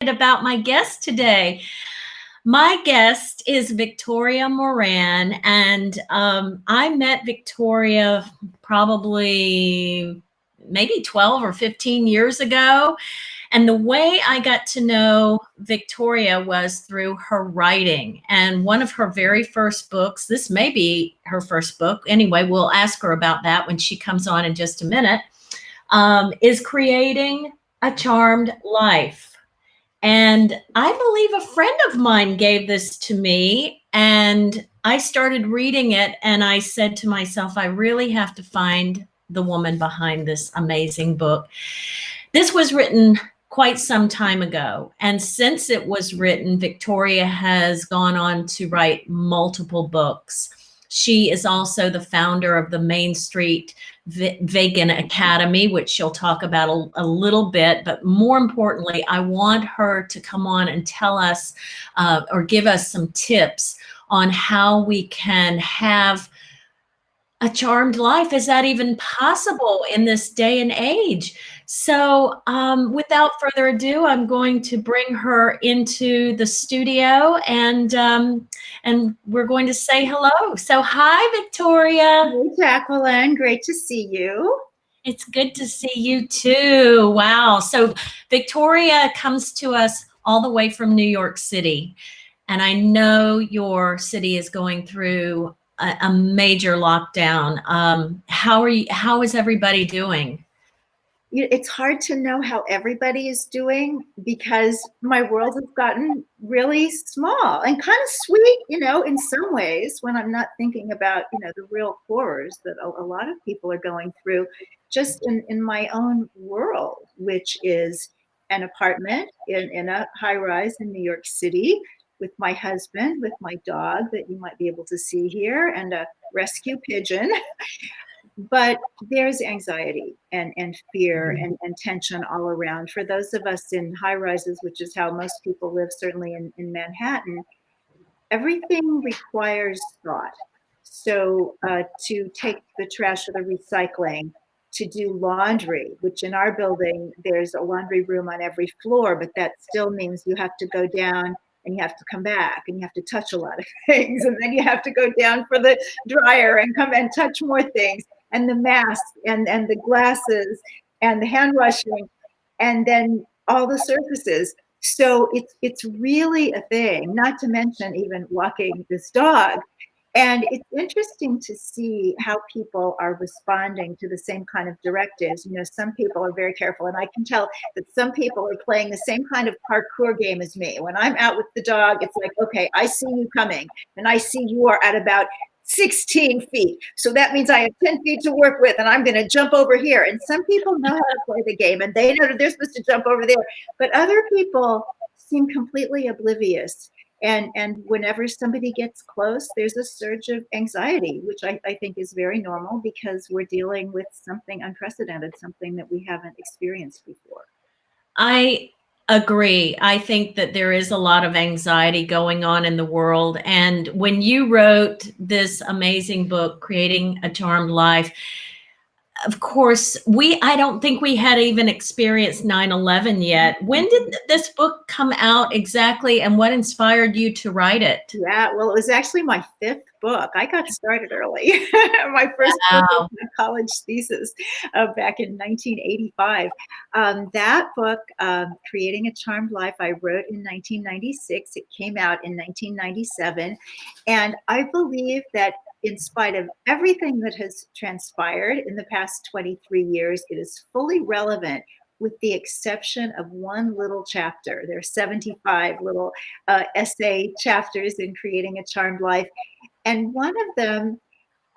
About my guest today. My guest is Victoria Moran, and I met Victoria probably maybe 12 or 15 years ago. And the way I got to know Victoria was through her writing. And one of her very first books, this may be her first book. Anyway, we'll ask her about that when she comes on in just a minute, is Creating a Charmed Life. And I believe a friend of mine gave this to me, and I started reading it, and I said to myself, I really have to find the woman behind this amazing book. This was written quite some time ago, and since it was written, Victoria has gone on to write multiple books. She is also the founder of the Main Street Vegan Academy, which she'll talk about a little bit. But more importantly, I want her to come on and tell us or give us some tips on how we can have a charmed life. Is that even possible in this day and age? So without further ado, I'm going to bring her into the studio, and we're going to say hello. So hi, Victoria. Hey, Jacqueline. Great to see you. It's good to see you too. Wow. So Victoria comes to us all the way from New York City. And I know your city is going through a major lockdown. How is everybody doing? It's hard to know how everybody is doing because my world has gotten really small and kind of sweet, in some ways when I'm not thinking about, the real horrors that a lot of people are going through just in my own world, which is an apartment in a high rise in New York City with my husband, with my dog that you might be able to see here, and a rescue pigeon. But there's anxiety and fear and tension all around. For those of us in high rises, which is how most people live, certainly in Manhattan, everything requires thought. So to take the trash or the recycling, to do laundry, which in our building, there's a laundry room on every floor, but that still means you have to go down and you have to come back and you have to touch a lot of things. And then you have to go down for the dryer and come and touch more things, and the mask and the glasses and the hand washing, and then all the surfaces. So it's really a thing, not to mention even walking this dog. And it's interesting to see how people are responding to the same kind of directives. Some people are very careful, and I can tell that some people are playing the same kind of parkour game as me. When I'm out with the dog, it's like, okay, I see you coming, and I see you are at about 16 feet. So that means I have 10 feet to work with, and I'm going to jump over here. And some people know how to play the game, and they know that they're supposed to jump over there. But other people seem completely oblivious. And whenever somebody gets close, there's a surge of anxiety, which I think is very normal because we're dealing with something unprecedented, something that we haven't experienced before. I agree. I think that there is a lot of anxiety going on in the world. And when you wrote this amazing book, Creating a Charmed Life, of course, I don't think we had even experienced 9/11 yet. When did this book come out exactly, and what inspired you to write it? Yeah, well, it was actually my 5th book. I got started early. My first book was my college thesis back in 1985. That book, Creating a Charmed Life, I wrote in 1996. It came out in 1997. And I believe that in spite of everything that has transpired in the past 23 years, it is fully relevant with the exception of one little chapter. There are 75 little essay chapters in Creating a Charmed Life. And one of them,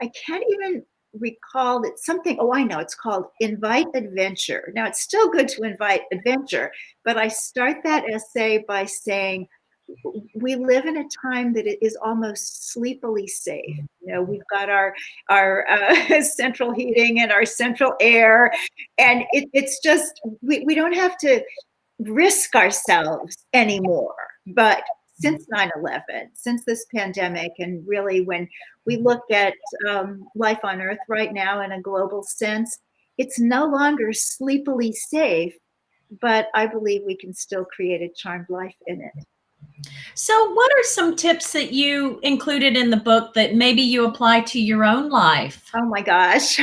I can't even recall, it's something, I know, it's called Invite Adventure. Now, it's still good to invite adventure, but I start that essay by saying, we live in a time that it is almost sleepily safe. We've got our central heating and our central air, and it's just we don't have to risk ourselves anymore. But since 9/11, since this pandemic, and really when we look at life on Earth right now in a global sense, it's no longer sleepily safe. but I believe we can still create a charmed life in it. So, what are some tips that you included in the book that maybe you apply to your own life? Oh my gosh.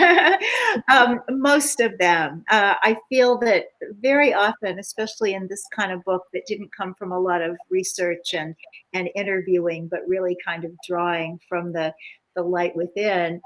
Most of them. I feel that very often, especially in this kind of book that didn't come from a lot of research and interviewing, but really kind of drawing from the light within,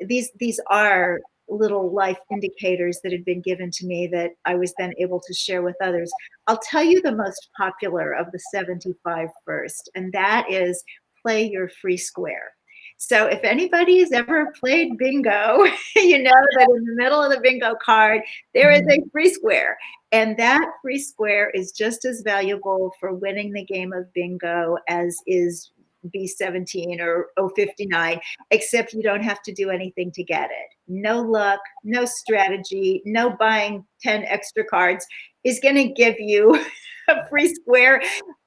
these are little life indicators that had been given to me that I was then able to share with others. I'll tell you the most popular of the 75 first, and that is play your free square. So if anybody has ever played bingo, you know that in the middle of the bingo card, there is a free square. And that free square is just as valuable for winning the game of bingo as is B17 or O59, except you don't have to do anything to get it. No luck, no strategy, no buying 10 extra cards is going to give you a free square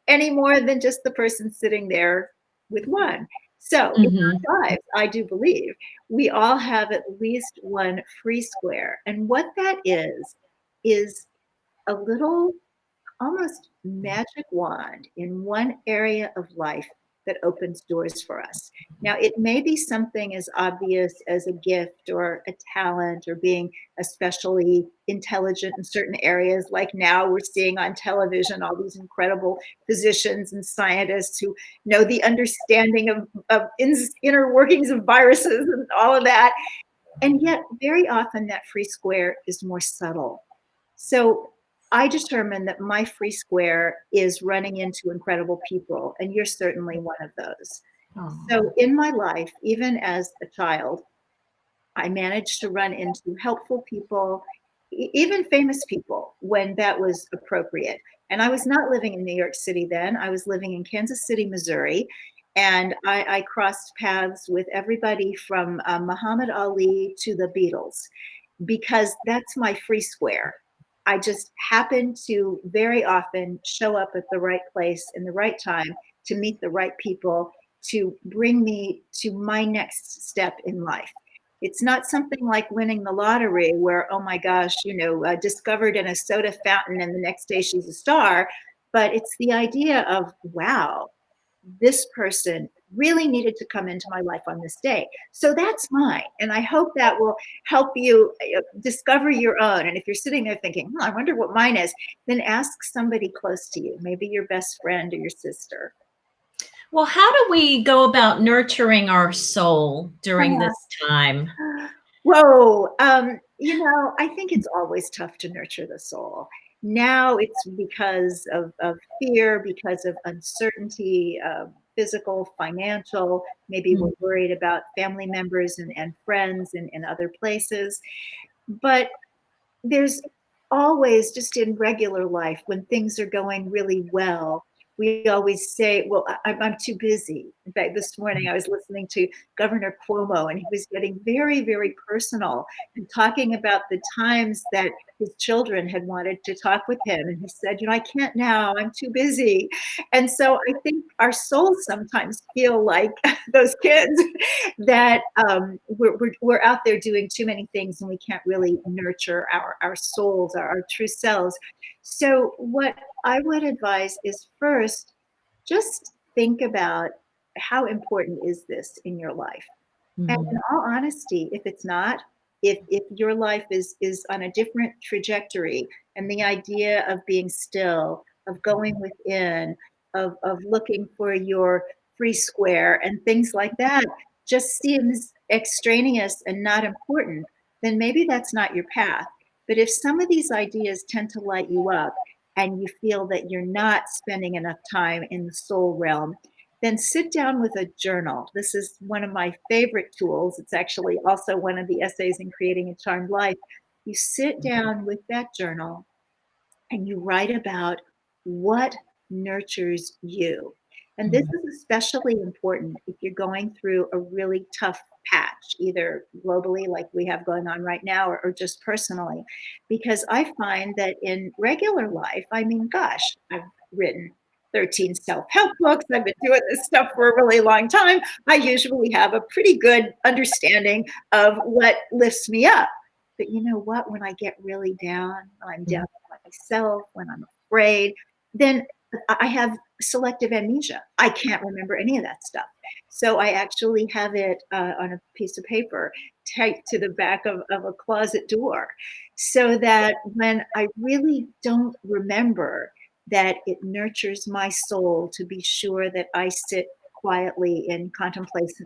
any more than just the person sitting there with one. So in our lives, I do believe we all have at least one free square. And what that is a little almost magic wand in one area of life that opens doors for us. Now, it may be something as obvious as a gift or a talent or being especially intelligent in certain areas. Like now we're seeing on television all these incredible physicians and scientists who know the understanding of inner workings of viruses and all of that. And yet, very often, that free square is more subtle. So I determined that my free square is running into incredible people, and you're certainly one of those. So in my life, even as a child, I managed to run into helpful people, even famous people, when that was appropriate. And I was not living in New York City then. I was living in Kansas City, Missouri. And I crossed paths with everybody from Muhammad Ali to the Beatles, because that's my free square. I just happen to very often show up at the right place in the right time to meet the right people to bring me to my next step in life. It's not something like winning the lottery where, oh my gosh, discovered in a soda fountain and the next day she's a star. But it's the idea of, wow, this person really needed to come into my life on this day. So that's mine. And I hope that will help you discover your own. And if you're sitting there thinking, I wonder what mine is, then ask somebody close to you, maybe your best friend or your sister. Well, how do we go about nurturing our soul during this time? Whoa. I think it's always tough to nurture the soul. Now it's because of fear, because of uncertainty, physical, financial. Maybe we're worried about family members and friends in other places. But there's always, just in regular life, when things are going really well, we always say, well, I'm too busy. In fact, this morning I was listening to Governor Cuomo, and he was getting very, very personal and talking about the times that his children had wanted to talk with him. And he said, I can't now, I'm too busy. And so I think our souls sometimes feel like those kids that we're out there doing too many things and we can't really nurture our souls, our true selves. So what I would advise is first, just think about how important is this in your life. And in all honesty, if it's not, if your life is on a different trajectory, and the idea of being still, of going within, of looking for your free square and things like that just seems extraneous and not important, then maybe that's not your path. But if some of these ideas tend to light you up and you feel that you're not spending enough time in the soul realm, then sit down with a journal. This is one of my favorite tools. It's actually also one of the essays in Creating a Charmed Life. You sit down with that journal and you write about what nurtures you. And this is especially important if you're going through a really tough patch, either globally, like we have going on right now, or just personally. Because I find that in regular life, gosh, I've written 13 self-help books. I've been doing this stuff for a really long time. I usually have a pretty good understanding of what lifts me up. But you know what? When I get really down, I'm down myself, when I'm afraid, then I have selective amnesia. I can't remember any of that stuff. So I actually have it on a piece of paper taped to the back of a closet door, so that when I really don't remember, that it nurtures my soul to be sure that I sit quietly in contemplation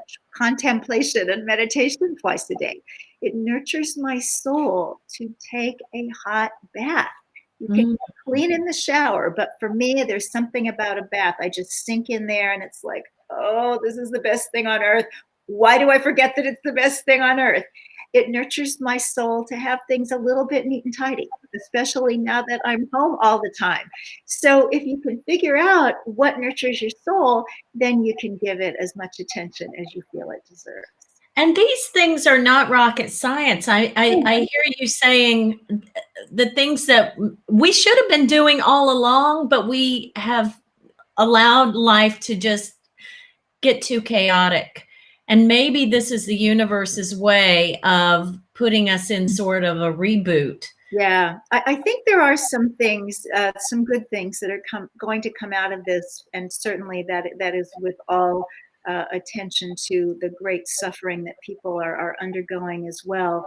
and meditation twice a day. It nurtures my soul to take a hot bath. You can Mm. clean in the shower, but for me, there's something about a bath. I just sink in there and it's like, oh, this is the best thing on earth. Why do I forget that it's the best thing on earth? It nurtures my soul to have things a little bit neat and tidy, especially now that I'm home all the time. So if you can figure out what nurtures your soul, then you can give it as much attention as you feel it deserves. And these things are not rocket science. I hear you saying the things that we should have been doing all along, but we have allowed life to just get too chaotic. And maybe this is the universe's way of putting us in sort of a reboot. Yeah, I think there are some things, some good things that are going to come out of this, and certainly that is with all attention to the great suffering that people are undergoing as well.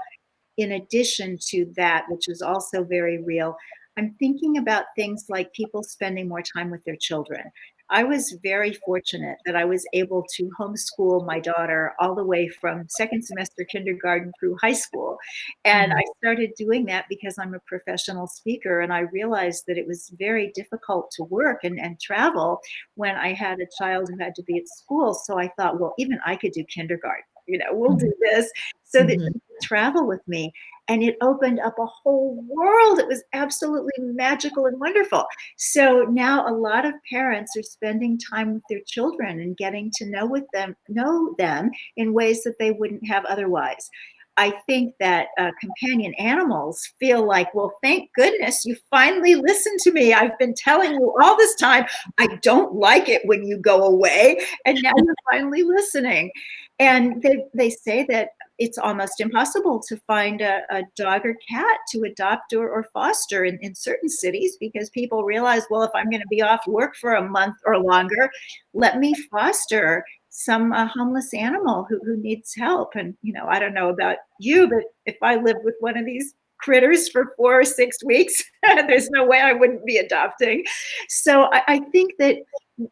In addition to that, which is also very real, I'm thinking about things like people spending more time with their children. I was very fortunate that I was able to homeschool my daughter all the way from second semester kindergarten through high school. And I started doing that because I'm a professional speaker, and I realized that it was very difficult to work and travel when I had a child who had to be at school. So I thought, well, even I could do kindergarten. We'll do this so that Mhm. they could travel with me. And it opened up a whole world. It was absolutely magical and wonderful. So now a lot of parents are spending time with their children and getting to know them in ways that they wouldn't have otherwise. I think that companion animals feel like, well, thank goodness you finally listened to me. I've been telling you all this time, I don't like it when you go away, and now you're finally listening. And they say that it's almost impossible to find a dog or cat to adopt or foster in certain cities, because people realize, well, if I'm going to be off work for a month or longer, let me foster some homeless animal who needs help. And, I don't know about you, but if I lived with one of these critters for 4 or 6 weeks, there's no way I wouldn't be adopting. So I think that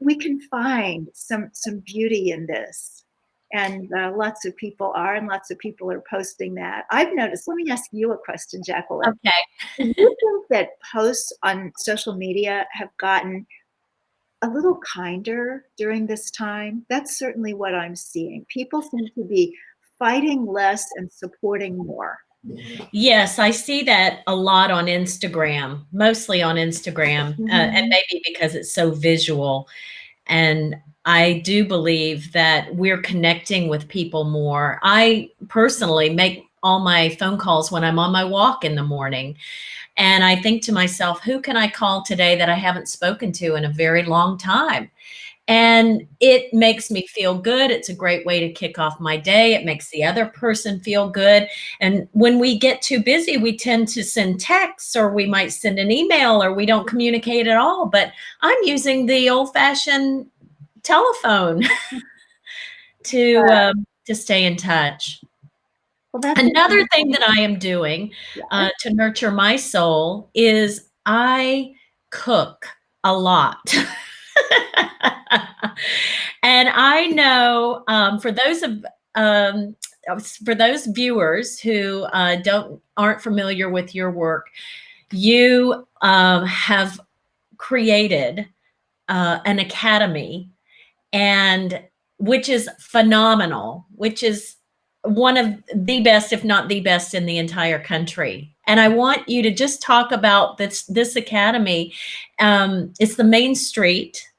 we can find some beauty in this. And lots of people are, and lots of people are posting that. I've noticed, let me ask you a question, Jacqueline. Okay. Do you think that posts on social media have gotten a little kinder during this time? That's certainly what I'm seeing. People seem to be fighting less and supporting more. Yes, I see that a lot on Instagram, mostly on Instagram, and Mhm. maybe because it's so visual. And I do believe that we're connecting with people more. I personally make all my phone calls when I'm on my walk in the morning. And I think to myself, who can I call today that I haven't spoken to in a very long time? And it makes me feel good. It's a great way to kick off my day. It makes the other person feel good. And when we get too busy, we tend to send texts, or we might send an email, or we don't communicate at all. But I'm using the old-fashioned telephone to stay in touch. Well, that's a Another thing wonderful. that I am doing Yes. to nurture my soul is I cook a lot. And I know um, for those viewers who aren't familiar with your work, you have created an academy, and which is phenomenal, which is one of the best, if not the best, in the entire country. And I want you to just talk about this academy. It's the Main Street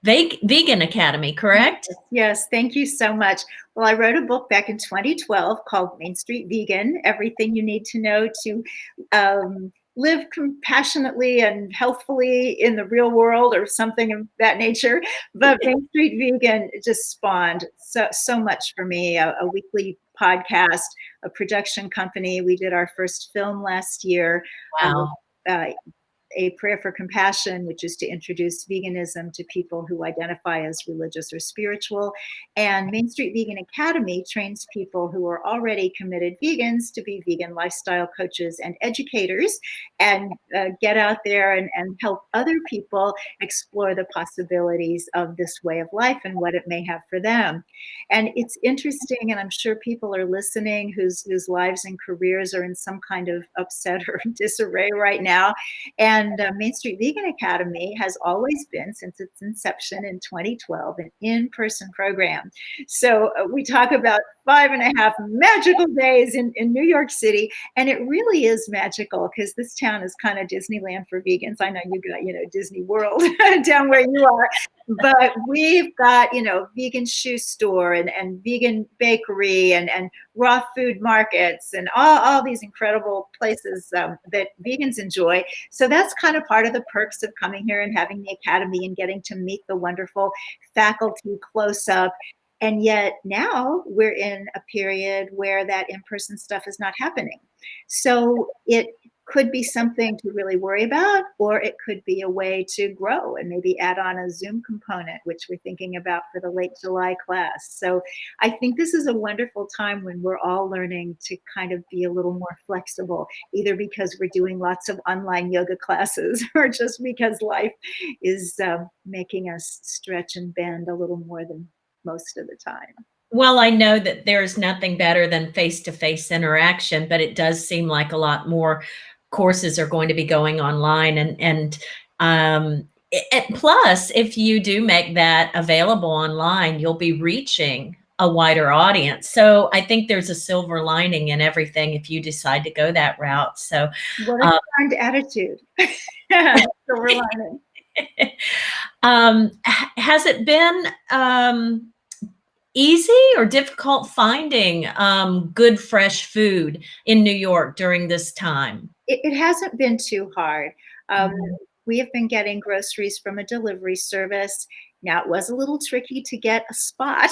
Vegan Academy, correct? Yes, thank you so much. Well, I wrote a book back in 2012 called Main Street Vegan: Everything You Need to Know to Live Compassionately and Healthfully in the Real World, or something of that nature. But Main Street Vegan just spawned so much for me. A weekly podcast, a production company. We did our first film last year. Wow. Uh, a prayer for compassion, which is to introduce veganism to people who identify as religious or spiritual. And Main Street Vegan Academy trains people who are already committed vegans to be vegan lifestyle coaches and educators, and get out there and help other people explore the possibilities of this way of life and what it may have for them. And it's interesting, and I'm sure people are listening whose lives and careers are in some kind of upset or disarray right now. And Main Street Vegan Academy has always been, since its inception in 2012, an in-person program. So we talk about 5.5 magical days in New York City, and it really is magical because this town is kind of Disneyland for vegans. I know you got, Disney World down where you are, but we've got, vegan shoe store and vegan bakery and raw food markets and all these incredible places that vegans enjoy. So that's kind of part of the perks of coming here and having the academy and getting to meet the wonderful faculty close up. And yet now we're in a period where that in-person stuff is not happening. So it could be something to really worry about, or it could be a way to grow and maybe add on a Zoom component, which we're thinking about for the late July class. So I think this is a wonderful time when we're all learning to kind of be a little more flexible, either because we're doing lots of online yoga classes or just because life is making us stretch and bend a little more than most of the time. Well, I know that there's nothing better than face-to-face interaction, but it does seem like a lot more courses are going to be going online. Plus, if you do make that available online, you'll be reaching a wider audience. So I think there's a silver lining in everything if you decide to go that route. So what a kind attitude. Silver lining. Has it been easy or difficult finding good fresh food in New York during this time? It hasn't been too hard. We have been getting groceries from a delivery service. Now, it was a little tricky to get a spot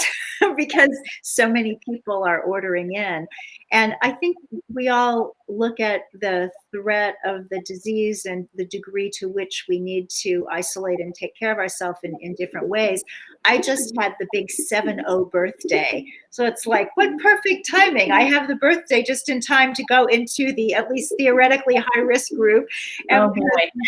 because so many people are ordering in. And I think we all look at the threat of the disease and the degree to which we need to isolate and take care of ourselves in different ways. I just had the big 7-0 birthday. So it's like, what perfect timing. I have the birthday just in time to go into the at least theoretically high risk group. And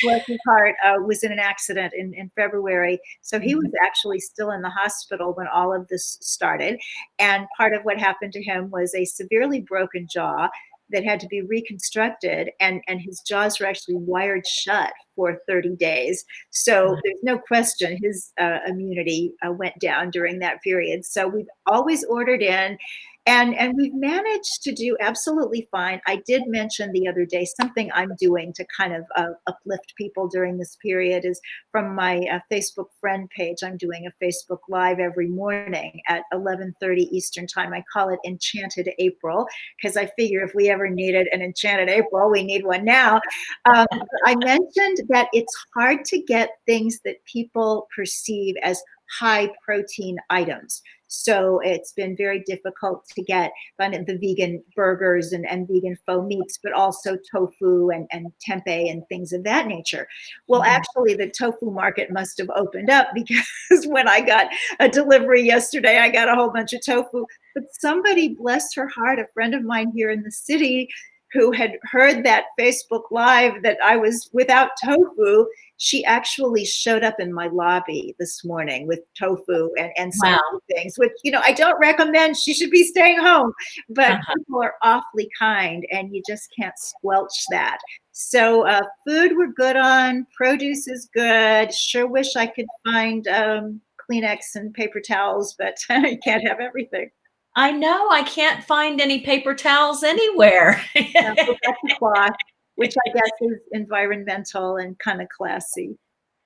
bless his heart, was in an accident in February. So he was actually still in the hospital when all of this started. And part of what happened to him was a severely broken jaw that had to be reconstructed, and his jaws were actually wired shut for 30 days. So there's no question his immunity went down during that period. So we've always ordered in, and we've managed to do absolutely fine. I did mention the other day something I'm doing to kind of uplift people during this period is from my Facebook friend page. I'm doing a Facebook Live every morning at 11:30 Eastern time. I call it Enchanted April because I figure if we ever needed an Enchanted April, we need one now. I mentioned that it's hard to get things that people perceive as high protein items. So it's been very difficult to get the vegan burgers and vegan faux meats, but also tofu and tempeh and things of that nature. Well, actually, the tofu market must have opened up because when I got a delivery yesterday, I got a whole bunch of tofu. But somebody, bless her heart, a friend of mine here in the city, who had heard that Facebook Live that I was without tofu, she actually showed up in my lobby this morning with tofu and some other things, which, I don't recommend. She should be staying home. But people are awfully kind, and you just can't squelch that. So food we're good on. Produce is good. Sure wish I could find Kleenex and paper towels, but you can't have everything. I know, I can't find any paper towels anywhere. Yeah, go back to cloth, which I guess is environmental and kind of classy.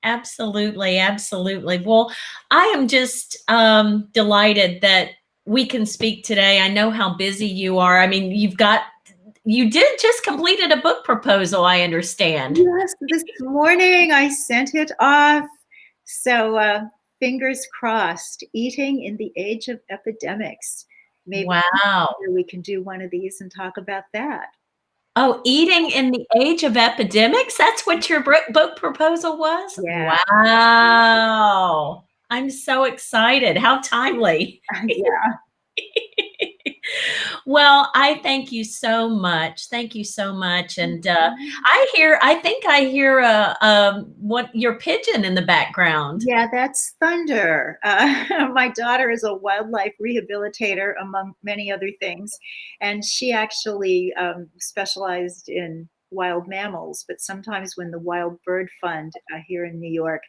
Absolutely, absolutely. Well, I am just delighted that we can speak today. I know how busy you are. I mean, you did just completed a book proposal, I understand. Yes, this morning I sent it off. So fingers crossed, eating in the age of epidemics. Maybe Wow. we can do one of these and talk about that. Oh, eating in the age of epidemics? That's what your book proposal was? Yeah. Wow. I'm so excited. How timely. Yeah. Well, I thank you so much. Thank you so much. And I think I hear what your pigeon in the background. Yeah, that's Thunder. My daughter is a wildlife rehabilitator, among many other things, and she actually specialized in wild mammals. But sometimes when the Wild Bird Fund here in New York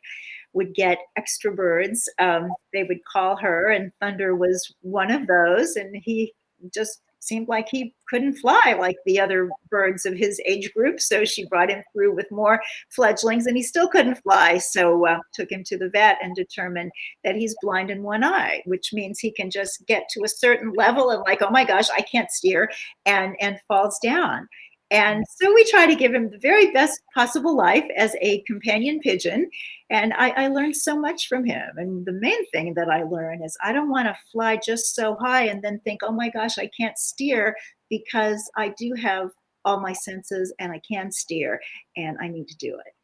would get extra birds, they would call her, and Thunder was one of those. And he just seemed like he couldn't fly like the other birds of his age group. So she brought him through with more fledglings, and he still couldn't fly. So took him to the vet and determined that he's blind in one eye, which means he can just get to a certain level and like, oh my gosh, I can't steer, and falls down. And so we try to give him the very best possible life as a companion pigeon. And I learned so much from him. And the main thing that I learned is I don't want to fly just so high and then think, oh my gosh, I can't steer, because I do have all my senses and I can steer and I need to do it.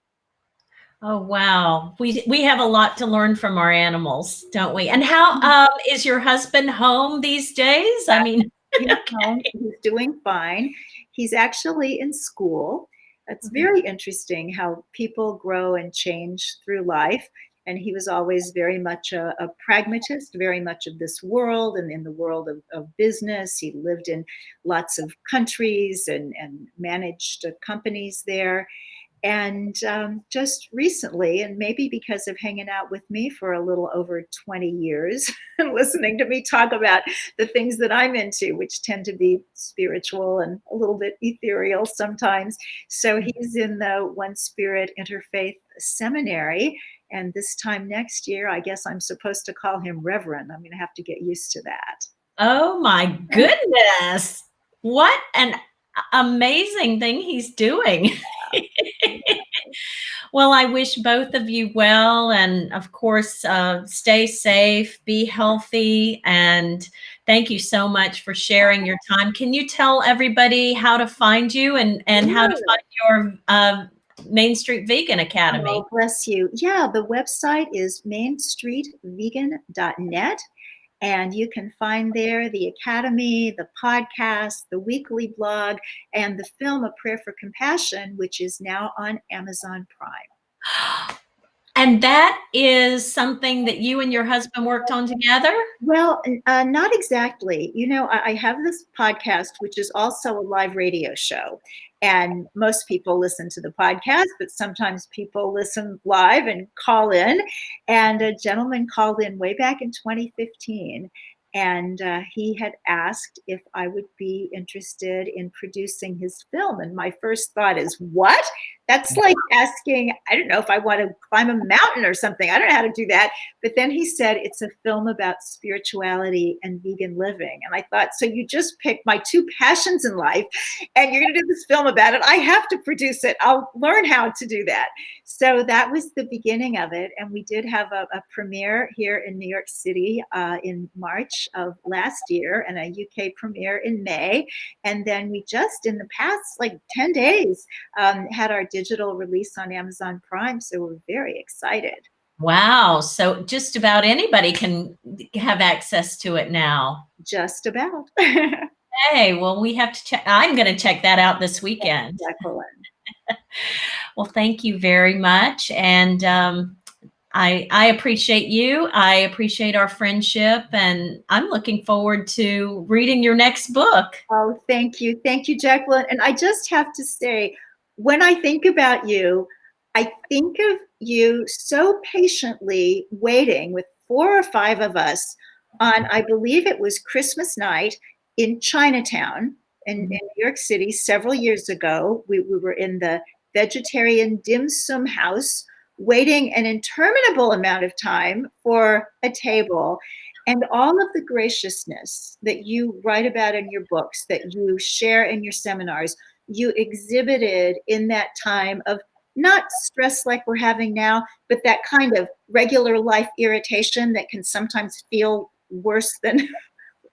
Oh, wow. We have a lot to learn from our animals, don't we? And how is your husband home these days? I mean, He's home. He's doing fine. He's actually in school. It's very interesting how people grow and change through life. And he was always very much a pragmatist, very much of this world and in the world of business. He lived in lots of countries and managed companies there. And just recently, and maybe because of hanging out with me for a little over 20 years and listening to me talk about the things that I'm into, which tend to be spiritual and a little bit ethereal sometimes. So he's in the One Spirit Interfaith Seminary. And this time next year, I guess I'm supposed to call him Reverend. I'm going to have to get used to that. oh my goodness. What an amazing thing he's doing. Well, I wish both of you well, and of course, stay safe, be healthy, and thank you so much for sharing your time. Can you tell everybody how to find you and how to find your Main Street Vegan Academy? Oh, bless you. Yeah, the website is mainstreetvegan.net. And you can find there the Academy, the podcast, the weekly blog, and the film A Prayer for Compassion, which is now on Amazon Prime. And that is something that you and your husband worked on together? Well, not exactly. You know, I have this podcast, which is also a live radio show. And most people listen to the podcast, but sometimes people listen live and call in. And a gentleman called in way back in 2015. And he had asked if I would be interested in producing his film. And my first thought is, what? That's like asking, I don't know, if I want to climb a mountain or something. I don't know how to do that. But then he said it's a film about spirituality and vegan living. And I thought, so you just picked my two passions in life and you're going to do this film about it. I have to produce it. I'll learn how to do that. So that was the beginning of it. And we did have a premiere here in New York City in March of last year, and a UK premiere in May. And then we just, in the past like 10 days, had our digital release on Amazon Prime. So we're very excited. Wow. So just about anybody can have access to it now. Just about. Hey, well, we have to check. I'm going to check that out this weekend. Jacqueline. Well, thank you very much. And I appreciate you. I appreciate our friendship. And I'm looking forward to reading your next book. Oh, thank you. Thank you, Jacqueline. And I just have to say, when I think about you, I think of you so patiently waiting with 4 or 5 of us on, I believe it was Christmas night in Chinatown in New York City several years ago. We were in the vegetarian dim sum house waiting an interminable amount of time for a table. And all of the graciousness that you write about in your books, that you share in your seminars, you exhibited in that time of not stress like we're having now, but that kind of regular life irritation that can sometimes feel worse than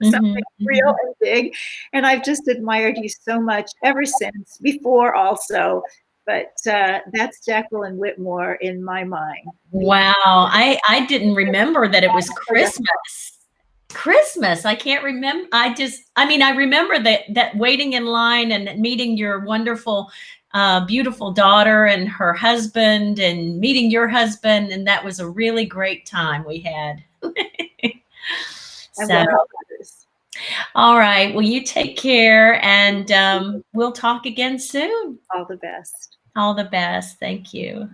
something real Mhm. and big. And I've just admired you so much ever since, before also. But that's Jacqueline Whitmore in my mind. Wow. I didn't remember that it was Christmas. Christmas. I can't remember. I mean, I remember that waiting in line and meeting your wonderful, beautiful daughter and her husband and meeting your husband. And that was a really great time we had. And So, we'll help others. all right. Well, you take care and we'll talk again soon. All the best. All the best. Thank you.